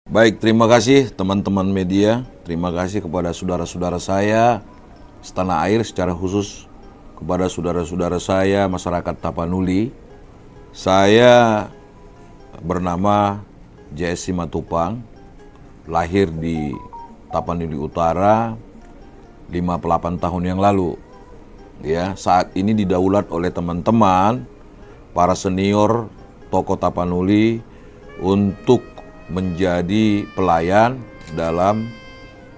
Baik, terima kasih teman-teman media. Terima kasih kepada saudara-saudara saya setanah air, secara khusus kepada saudara-saudara saya masyarakat Tapanuli. Saya bernama JS Simatupang, lahir di Tapanuli Utara 58 tahun yang lalu. Ya, saat ini didaulat oleh teman-teman para senior tokoh Tapanuli untuk menjadi pelayan dalam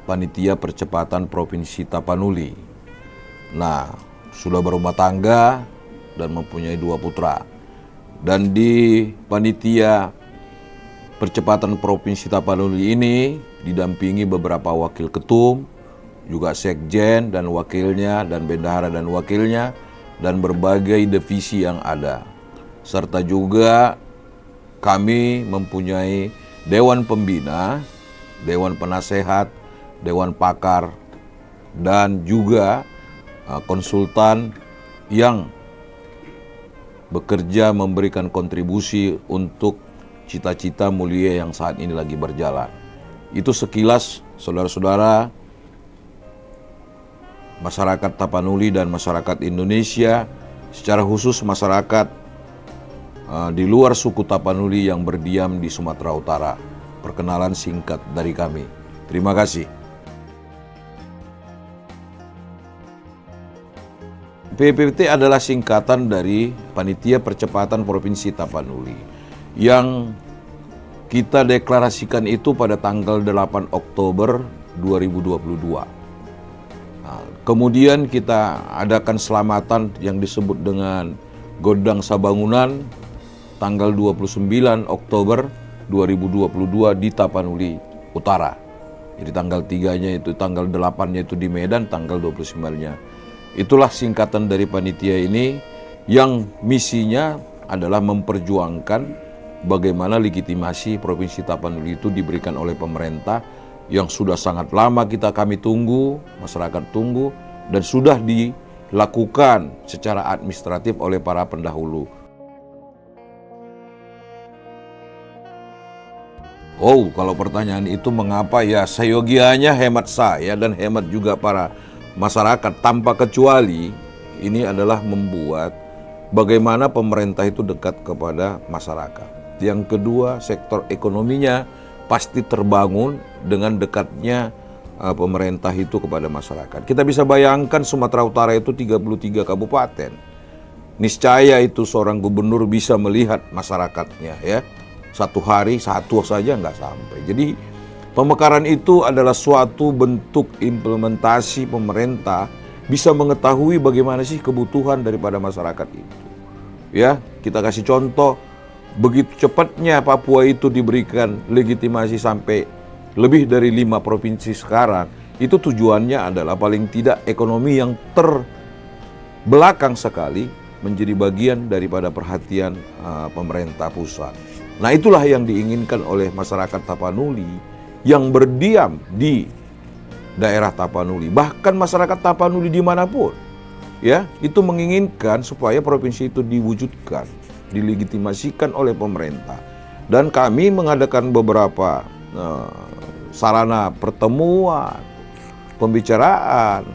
Panitia Percepatan Provinsi Tapanuli. Nah, sudah berumah tangga dan mempunyai 2 putra. Dan di Panitia Percepatan Provinsi Tapanuli ini didampingi beberapa wakil ketum, juga sekjen dan wakilnya, dan bendahara dan wakilnya, dan berbagai divisi yang ada. Serta juga kami mempunyai Dewan Pembina, Dewan Penasehat, Dewan Pakar, dan juga konsultan yang bekerja memberikan kontribusi untuk cita-cita mulia yang saat ini lagi berjalan. Itu sekilas saudara-saudara masyarakat Tapanuli dan masyarakat Indonesia, secara khusus masyarakat di luar suku Tapanuli yang berdiam di Sumatera Utara. Perkenalan singkat dari kami. Terima kasih. PPT adalah singkatan dari Panitia Percepatan Provinsi Tapanuli yang kita deklarasikan itu pada tanggal 8 Oktober 2022. Nah, kemudian kita adakan selamatan yang disebut dengan Gondang Sabangunan tanggal 29 Oktober 2022 di Tapanuli Utara. Jadi tanggal 3-nya itu, tanggal 8-nya itu di Medan, tanggal 29-nya. Itulah singkatan dari panitia ini yang misinya adalah memperjuangkan bagaimana legitimasi Provinsi Tapanuli itu diberikan oleh pemerintah yang sudah sangat lama kami tunggu, masyarakat tunggu, dan sudah dilakukan secara administratif oleh para pendahulu. Oh, kalau pertanyaan itu mengapa, ya seyogianya hemat saya dan hemat juga para masyarakat tanpa kecuali ini adalah membuat bagaimana pemerintah itu dekat kepada masyarakat. Yang kedua, sektor ekonominya pasti terbangun dengan dekatnya pemerintah itu kepada masyarakat. Kita bisa bayangkan Sumatera Utara itu 33 kabupaten. Niscaya itu seorang gubernur bisa melihat masyarakatnya, ya. Satu hari satu saja nggak sampai. Jadi pemekaran itu adalah suatu bentuk implementasi pemerintah bisa mengetahui bagaimana sih kebutuhan daripada masyarakat itu. Ya, kita kasih contoh, begitu cepatnya Papua itu diberikan legitimasi sampai lebih dari 5 provinsi sekarang, itu tujuannya adalah paling tidak ekonomi yang terbelakang sekali menjadi bagian daripada perhatian pemerintah pusat. Nah, itulah yang diinginkan oleh masyarakat Tapanuli yang berdiam di daerah Tapanuli, bahkan masyarakat Tapanuli dimanapun, ya, itu menginginkan supaya provinsi itu diwujudkan, dilegitimasikan oleh pemerintah. Dan kami mengadakan beberapa sarana pertemuan, pembicaraan.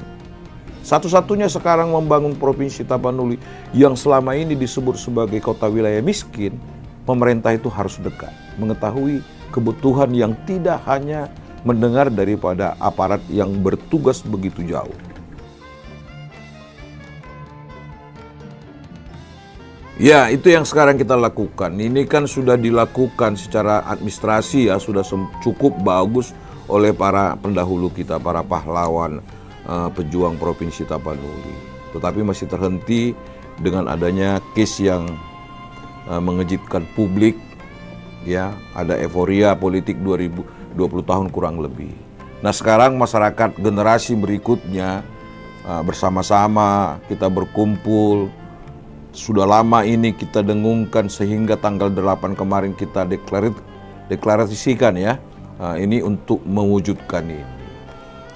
Satu-satunya sekarang membangun provinsi Tapanuli yang selama ini disebut sebagai kota wilayah miskin, pemerintah itu harus dekat, mengetahui kebutuhan yang tidak hanya mendengar daripada aparat yang bertugas begitu jauh. Ya, itu yang sekarang kita lakukan. Ini kan sudah dilakukan secara administrasi, ya, sudah cukup bagus oleh para pendahulu kita, para pahlawan pejuang Provinsi Tapanuli. Tetapi masih terhenti dengan adanya case yang mengejutkan publik, ya, ada euforia politik 20 tahun kurang lebih. Nah, sekarang masyarakat generasi berikutnya bersama-sama kita berkumpul. Sudah lama ini kita dengungkan sehingga tanggal 8 kemarin kita deklarasikan, ya, ini untuk mewujudkan ini.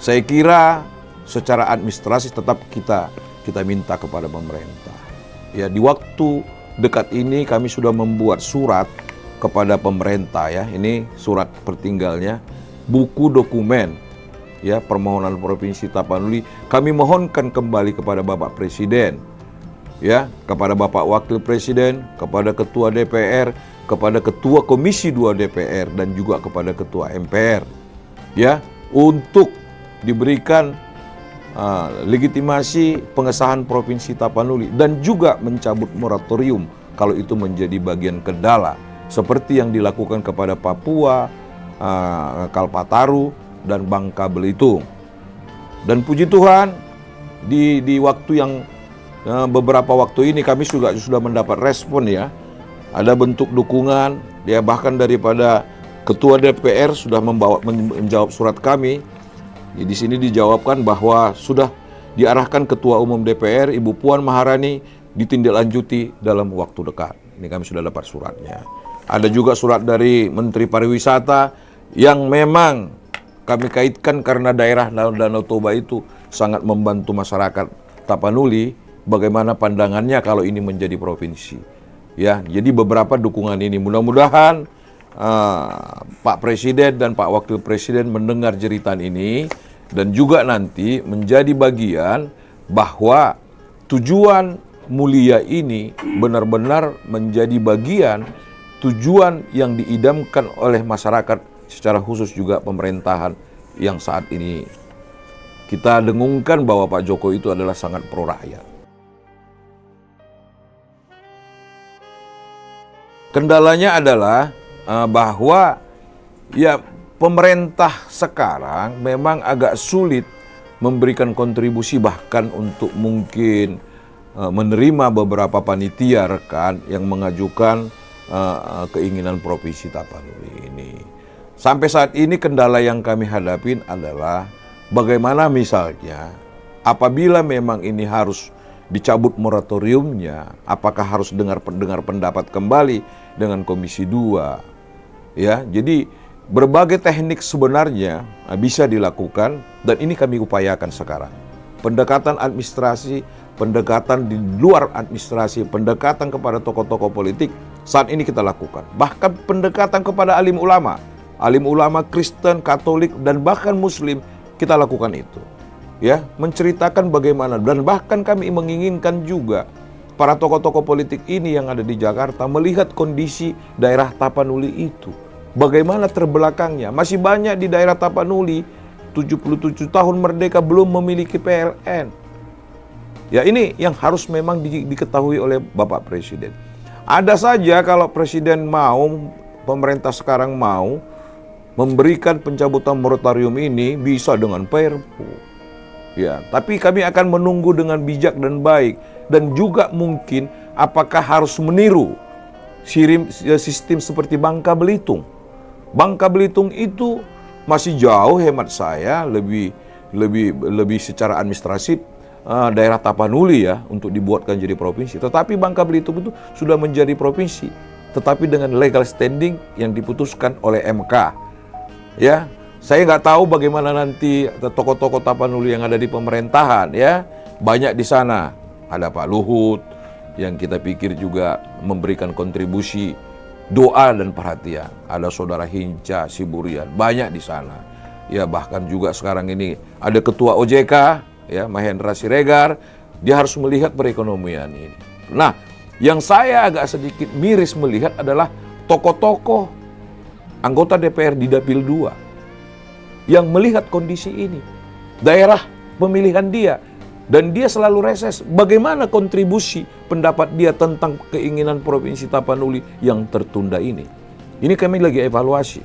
Saya kira secara administrasi tetap kita minta kepada pemerintah. Ya, di waktu dekat ini kami sudah membuat surat kepada pemerintah ya. Ini surat pertinggalnya, buku dokumen ya permohonan Provinsi Tapanuli. Kami mohonkan kembali kepada Bapak Presiden ya, kepada Bapak Wakil Presiden, kepada Ketua DPR, kepada Ketua Komisi 2 DPR dan juga kepada Ketua MPR ya, untuk diberikan legitimasi pengesahan Provinsi Tapanuli dan juga mencabut moratorium kalau itu menjadi bagian kendala seperti yang dilakukan kepada Papua, Kalpataru dan Bangka Belitung. Dan puji Tuhan di waktu yang beberapa waktu ini kami sudah mendapat respon ya. Ada bentuk dukungan ya, bahkan daripada Ketua DPR sudah menjawab surat kami. Di sini dijawabkan bahwa sudah diarahkan Ketua Umum DPR Ibu Puan Maharani ditindaklanjuti dalam waktu dekat. Ini kami sudah dapat suratnya. Ada juga surat dari Menteri Pariwisata yang memang kami kaitkan karena daerah Danau Toba itu sangat membantu masyarakat Tapanuli. Bagaimana pandangannya kalau ini menjadi provinsi? Ya, jadi beberapa dukungan ini mudah-mudahan Pak Presiden dan Pak Wakil Presiden mendengar jeritan ini dan juga nanti menjadi bagian bahwa tujuan mulia ini benar-benar menjadi bagian tujuan yang diidamkan oleh masyarakat, secara khusus juga pemerintahan yang saat ini kita dengungkan bahwa Pak Jokowi itu adalah sangat pro rakyat. Kendalanya adalah bahwa ya pemerintah sekarang memang agak sulit memberikan kontribusi, bahkan untuk mungkin menerima beberapa panitia rekan yang mengajukan keinginan Provinsi Tapanuli ini. Sampai saat ini kendala yang kami hadapin adalah bagaimana misalnya apabila memang ini harus dicabut moratoriumnya, apakah harus dengar pendapat kembali dengan Komisi 2 ya. Jadi berbagai teknik sebenarnya bisa dilakukan dan ini kami upayakan sekarang. Pendekatan administrasi, pendekatan di luar administrasi, pendekatan kepada tokoh-tokoh politik saat ini kita lakukan. Bahkan pendekatan kepada alim ulama Kristen, Katolik dan bahkan Muslim kita lakukan itu. Ya, menceritakan bagaimana dan bahkan kami menginginkan juga para tokoh-tokoh politik ini yang ada di Jakarta melihat kondisi daerah Tapanuli itu. Bagaimana terbelakangnya? Masih banyak di daerah Tapanuli 77 tahun merdeka belum memiliki PLN. Ya, ini yang harus memang diketahui oleh Bapak Presiden. Ada saja kalau Presiden mau, pemerintah sekarang mau memberikan pencabutan moratorium ini bisa dengan Perpu. Ya, tapi kami akan menunggu dengan bijak dan baik dan juga mungkin apakah harus meniru sistem seperti Bangka Belitung. Bangka Belitung itu masih jauh hemat saya lebih secara administratif daerah Tapanuli ya untuk dibuatkan jadi provinsi. Tetapi Bangka Belitung itu sudah menjadi provinsi, tetapi dengan legal standing yang diputuskan oleh MK. Ya, saya nggak tahu bagaimana nanti tokoh-tokoh Tapanuli yang ada di pemerintahan ya. Banyak di sana. Ada Pak Luhut yang kita pikir juga memberikan kontribusi doa dan perhatian. Ada Saudara Hinca Siburian, banyak di sana. Ya, bahkan juga sekarang ini ada Ketua OJK ya, Mahendra Siregar. Dia harus melihat perekonomian ini. Nah, yang saya agak sedikit miris melihat adalah tokoh-tokoh anggota DPR di Dapil 2 yang melihat kondisi ini, daerah pemilihan dia, dan dia selalu reses. Bagaimana kontribusi pendapat dia tentang keinginan Provinsi Tapanuli yang tertunda ini? Ini kami lagi evaluasi.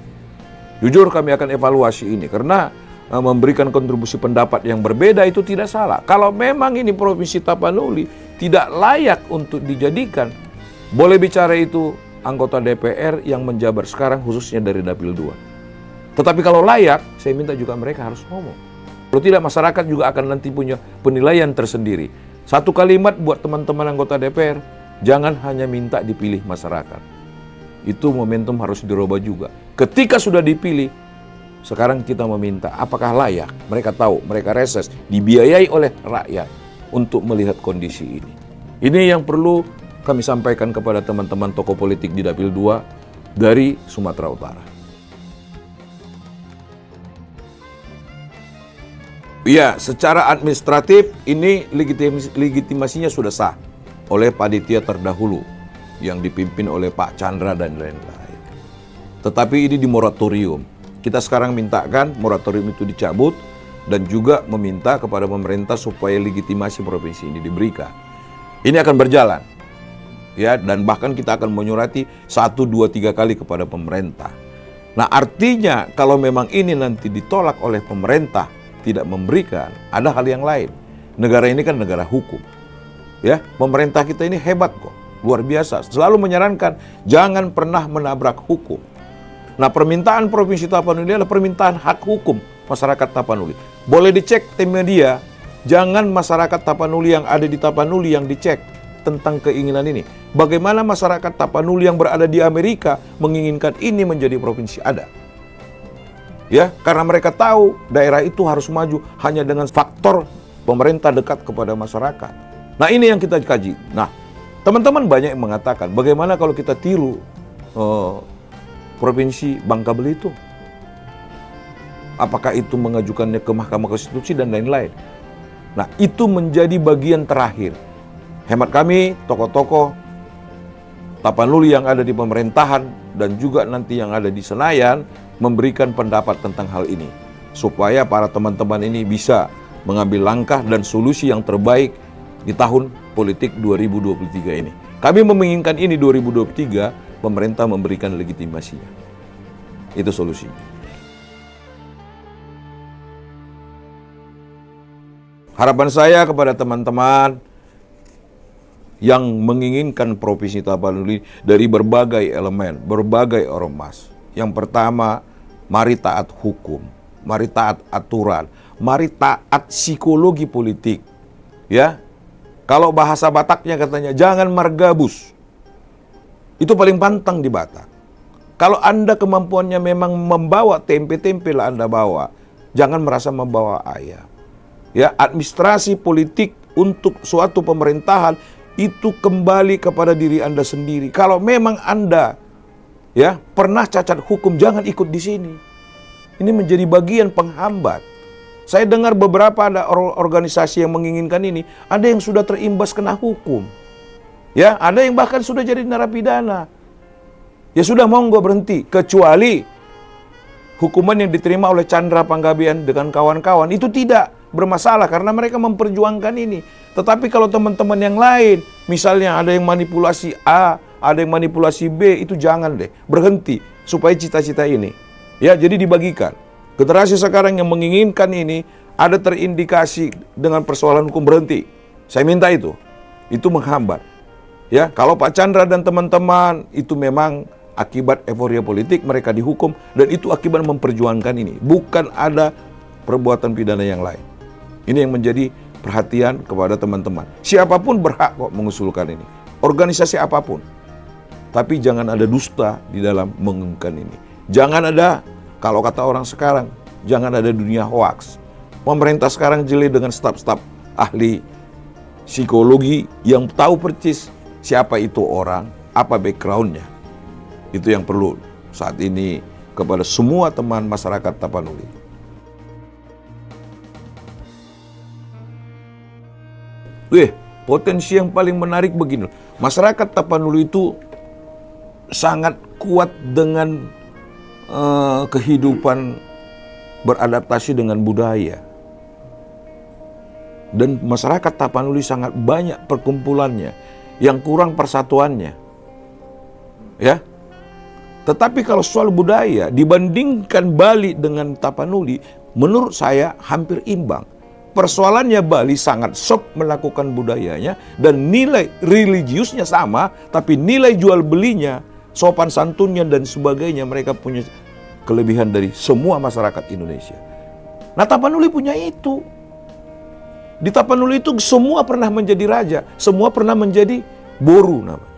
Jujur kami akan evaluasi ini, karena memberikan kontribusi pendapat yang berbeda itu tidak salah. Kalau memang ini Provinsi Tapanuli tidak layak untuk dijadikan, boleh bicara itu anggota DPR yang menjabat sekarang khususnya dari Dapil 2. Tetapi kalau layak, saya minta juga mereka harus ngomong. Kalau tidak, masyarakat juga akan nanti punya penilaian tersendiri. Satu kalimat buat teman-teman anggota DPR, jangan hanya minta dipilih masyarakat. Itu momentum harus dirubah juga. Ketika sudah dipilih, sekarang kita meminta apakah layak. Mereka tahu, mereka reses, dibiayai oleh rakyat untuk melihat kondisi ini. Ini yang perlu kami sampaikan kepada teman-teman tokoh politik di Dapil 2. dari Sumatera Utara. Ya, secara administratif ini legitimasinya sudah sah oleh panitia terdahulu yang dipimpin oleh Pak Chandra dan lain-lain. Tetapi ini di moratorium. Kita sekarang mintakan moratorium itu dicabut dan juga meminta kepada pemerintah supaya legitimasi provinsi ini diberikan. Ini akan berjalan. Ya, dan bahkan kita akan menyurati 1, 2, 3 kali kepada pemerintah. Nah, artinya kalau memang ini nanti ditolak oleh pemerintah, tidak memberikan, ada hal yang lain. Negara ini kan negara hukum. Ya, pemerintah kita ini hebat kok, luar biasa. Selalu menyarankan jangan pernah menabrak hukum. Nah, permintaan Provinsi Tapanuli adalah permintaan hak hukum masyarakat Tapanuli. Boleh dicek tim media, jangan masyarakat Tapanuli yang ada di Tapanuli yang dicek tentang keinginan ini. Bagaimana masyarakat Tapanuli yang berada di Amerika menginginkan ini menjadi provinsi ada. Ya, karena mereka tahu daerah itu harus maju hanya dengan faktor pemerintah dekat kepada masyarakat. Nah, ini yang kita kaji. Nah, teman-teman banyak yang mengatakan, bagaimana kalau kita tiru Provinsi Bangka Belitung? Apakah itu mengajukannya ke Mahkamah Konstitusi dan lain-lain? Nah, itu menjadi bagian terakhir. Hemat kami, tokoh-tokoh Tapanuli yang ada di pemerintahan dan juga nanti yang ada di Senayan memberikan pendapat tentang hal ini supaya para teman-teman ini bisa mengambil langkah dan solusi yang terbaik di tahun politik 2023 ini. Kami menginginkan ini 2023 pemerintah memberikan legitimasinya. Itu solusinya. Harapan saya kepada teman-teman yang menginginkan Provinsi Tapanuli dari berbagai elemen, berbagai ormas. Yang pertama, mari taat hukum, mari taat aturan, mari taat psikologi politik. Ya, kalau bahasa Bataknya katanya jangan margabus. Itu paling pantang di Batak. Kalau Anda kemampuannya memang membawa tempe-tempe lah Anda bawa, jangan merasa membawa ayam. Ya, administrasi politik untuk suatu pemerintahan itu kembali kepada diri Anda sendiri. Kalau memang Anda ya pernah cacat hukum, jangan ikut di sini. Ini menjadi bagian penghambat. Saya dengar beberapa ada organisasi yang menginginkan ini, ada yang sudah terimbas kena hukum. Ya, ada yang bahkan sudah jadi narapidana. Ya sudah, monggo berhenti, kecuali hukuman yang diterima oleh Chandra Panggabean dengan kawan-kawan itu tidak bermasalah karena mereka memperjuangkan ini. Tetapi kalau teman-teman yang lain, misalnya ada yang manipulasi A, ada yang manipulasi B, itu jangan deh, berhenti supaya cita-cita ini. Ya, jadi dibagikan. Generasi sekarang yang menginginkan ini ada terindikasi dengan persoalan hukum, berhenti. Saya minta itu menghambat. Ya, kalau Pak Chandra dan teman-teman itu memang akibat euforia politik mereka dihukum dan itu akibat memperjuangkan ini, bukan ada perbuatan pidana yang lain. Ini yang menjadi perhatian kepada teman-teman. Siapapun berhak kok mengusulkan ini, organisasi apapun. Tapi jangan ada dusta di dalam mengumumkan ini. Jangan ada, kalau kata orang sekarang, jangan ada dunia hoaks. Pemerintah sekarang jeli dengan staf-staf ahli psikologi yang tahu persis siapa itu orang, apa backgroundnya. Itu yang perlu saat ini kepada semua teman masyarakat Tapanuli. Potensi yang paling menarik begini. Masyarakat Tapanuli itu sangat kuat dengan kehidupan beradaptasi dengan budaya. Dan masyarakat Tapanuli sangat banyak perkumpulannya, yang kurang persatuannya. Ya. Tetapi kalau soal budaya dibandingkan Bali dengan Tapanuli, menurut saya hampir imbang. Persoalannya Bali sangat sok melakukan budayanya dan nilai religiusnya sama, tapi nilai jual belinya, sopan santunnya dan sebagainya mereka punya kelebihan dari semua masyarakat Indonesia. Nah, Tapanuli punya itu. Di Tapanuli itu semua pernah menjadi raja, semua pernah menjadi boru namanya.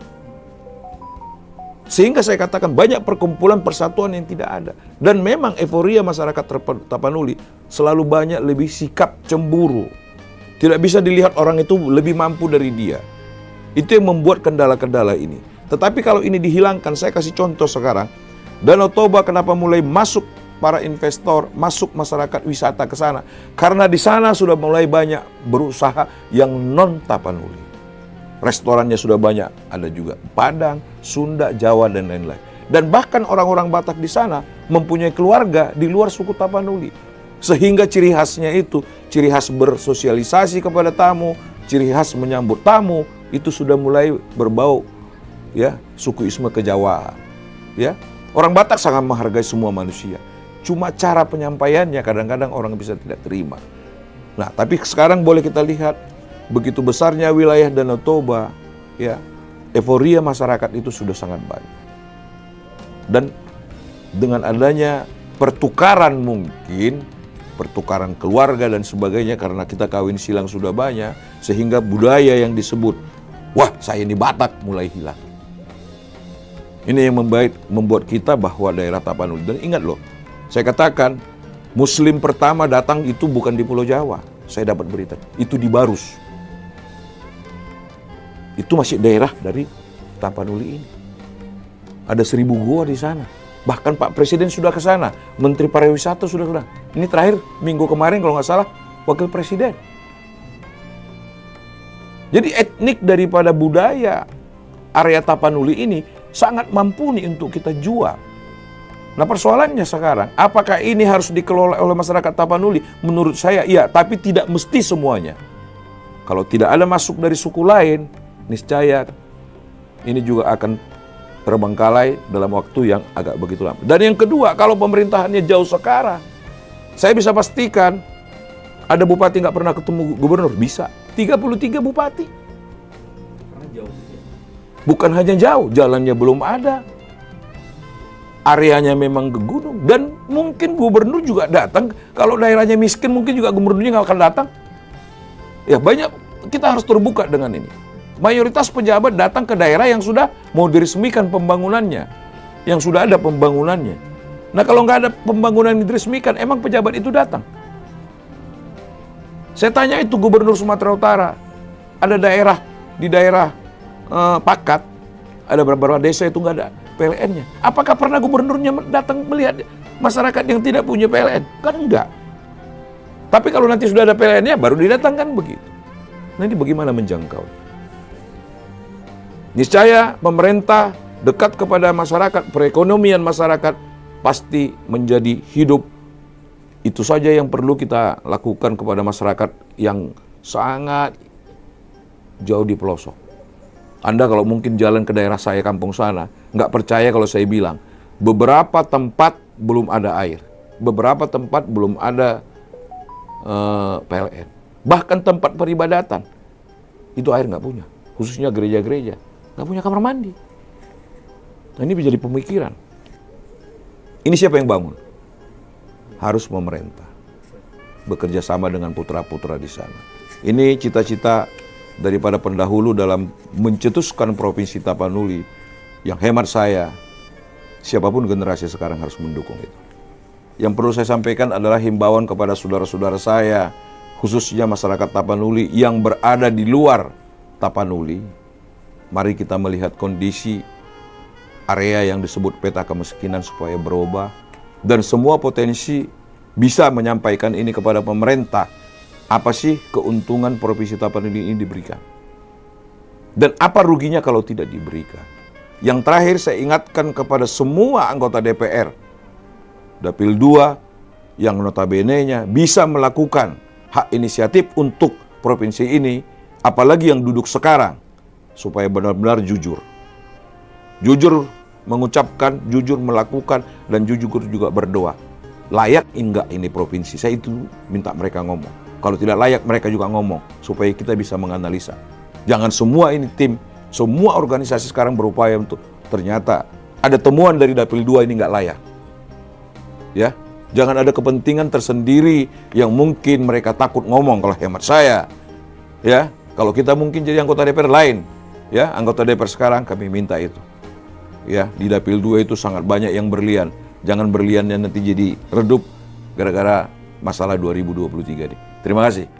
Sehingga saya katakan banyak perkumpulan persatuan yang tidak ada. Dan memang euforia masyarakat Tapanuli selalu banyak lebih sikap cemburu. Tidak bisa dilihat orang itu lebih mampu dari dia. Itu yang membuat kendala-kendala ini. Tetapi kalau ini dihilangkan, saya kasih contoh sekarang, Danau Toba kenapa mulai masuk para investor, masuk masyarakat wisata ke sana? Karena di sana sudah mulai banyak berusaha yang non Tapanuli. Restorannya sudah banyak, ada juga Padang, Sunda, Jawa, dan lain-lain. Dan bahkan orang-orang Batak di sana mempunyai keluarga di luar suku Tapanuli. Sehingga ciri khasnya itu, ciri khas bersosialisasi kepada tamu, ciri khas menyambut tamu, itu sudah mulai berbau ya sukuisme kejawaan. Ya, orang Batak sangat menghargai semua manusia. Cuma cara penyampaiannya kadang-kadang orang bisa tidak terima. Nah, tapi sekarang boleh kita lihat begitu besarnya wilayah Danau Toba, ya, euforia masyarakat itu sudah sangat banyak. Dan dengan adanya pertukaran mungkin, pertukaran keluarga dan sebagainya karena kita kawin silang sudah banyak, sehingga budaya yang disebut, wah saya ini Batak, mulai hilang. Ini yang membuat kita bahwa daerah Tapanuli, dan ingat loh, saya katakan Muslim pertama datang itu bukan di Pulau Jawa, saya dapat berita, itu di Barus. Itu masih daerah dari Tapanuli ini. Ada 1000 gua di sana. Bahkan Pak Presiden sudah ke sana, Menteri Pariwisata sudah. Ini terakhir minggu kemarin kalau nggak salah Wakil Presiden. Jadi etnik daripada budaya area Tapanuli ini sangat mumpuni untuk kita jual. Nah persoalannya sekarang, apakah ini harus dikelola oleh masyarakat Tapanuli? Menurut saya iya, tapi tidak mesti semuanya. Kalau tidak ada masuk dari suku lain, niscaya ini juga akan terbengkalai dalam waktu yang agak begitu lama. Dan yang kedua, kalau pemerintahannya jauh sekarang, saya bisa pastikan ada bupati nggak pernah ketemu gubernur, bisa. 33 bupati. Bukan hanya jauh, jalannya belum ada. Areanya memang ke gunung. Dan mungkin gubernur juga datang. Kalau daerahnya miskin, mungkin juga gubernurnya nggak akan datang. Ya banyak, kita harus terbuka dengan ini. Mayoritas pejabat datang ke daerah yang sudah mau diresmikan pembangunannya. Yang sudah ada pembangunannya. Nah kalau nggak ada pembangunan yang diresmikan, emang pejabat itu datang? Saya tanya itu gubernur Sumatera Utara. Ada daerah, di daerah Pakat, ada beberapa desa itu nggak ada PLN-nya. Apakah pernah gubernurnya datang melihat masyarakat yang tidak punya PLN? Kan enggak. Tapi kalau nanti sudah ada PLN-nya, baru didatangkan begitu. Nanti bagaimana menjangkau? Niscaya pemerintah dekat kepada masyarakat, perekonomian masyarakat pasti menjadi hidup. Itu saja yang perlu kita lakukan kepada masyarakat yang sangat jauh di pelosok. Anda kalau mungkin jalan ke daerah saya, kampung sana, nggak percaya kalau saya bilang, beberapa tempat belum ada air, beberapa tempat belum ada PLN. Bahkan tempat peribadatan, itu air nggak punya, khususnya gereja-gereja. Nggak punya kamar mandi. Nah ini menjadi pemikiran. Ini siapa yang bangun? Harus pemerintah. Bekerja sama dengan putra-putra di sana. Ini cita-cita daripada pendahulu dalam mencetuskan Provinsi Tapanuli. Yang hemat saya, siapapun generasi sekarang harus mendukung itu. Yang perlu saya sampaikan adalah himbauan kepada saudara-saudara saya, khususnya masyarakat Tapanuli yang berada di luar Tapanuli. Mari kita melihat kondisi area yang disebut peta kemiskinan supaya berubah. Dan semua potensi bisa menyampaikan ini kepada pemerintah. Apa sih keuntungan Provinsi Tapanuli ini diberikan? Dan apa ruginya kalau tidak diberikan? Yang terakhir saya ingatkan kepada semua anggota DPR. Dapil 2 yang notabene-nya bisa melakukan hak inisiatif untuk provinsi ini. Apalagi yang duduk sekarang. Supaya benar-benar jujur. Jujur mengucapkan, jujur melakukan, dan jujur juga berdoa. Layak enggak ini provinsi? Saya itu minta mereka ngomong. Kalau tidak layak, mereka juga ngomong. Supaya kita bisa menganalisa. Jangan semua ini tim, semua organisasi sekarang berupaya untuk ternyata ada temuan dari Dapil 2 ini enggak layak. Ya, jangan ada kepentingan tersendiri yang mungkin mereka takut ngomong kalau hemat saya. Ya, kalau kita mungkin jadi anggota DPR lain. Ya, anggota DPR sekarang kami minta itu. Ya, di Dapil 2 itu sangat banyak yang berlian. Jangan berliannya nanti jadi redup gara-gara masalah 2023 ini. Terima kasih.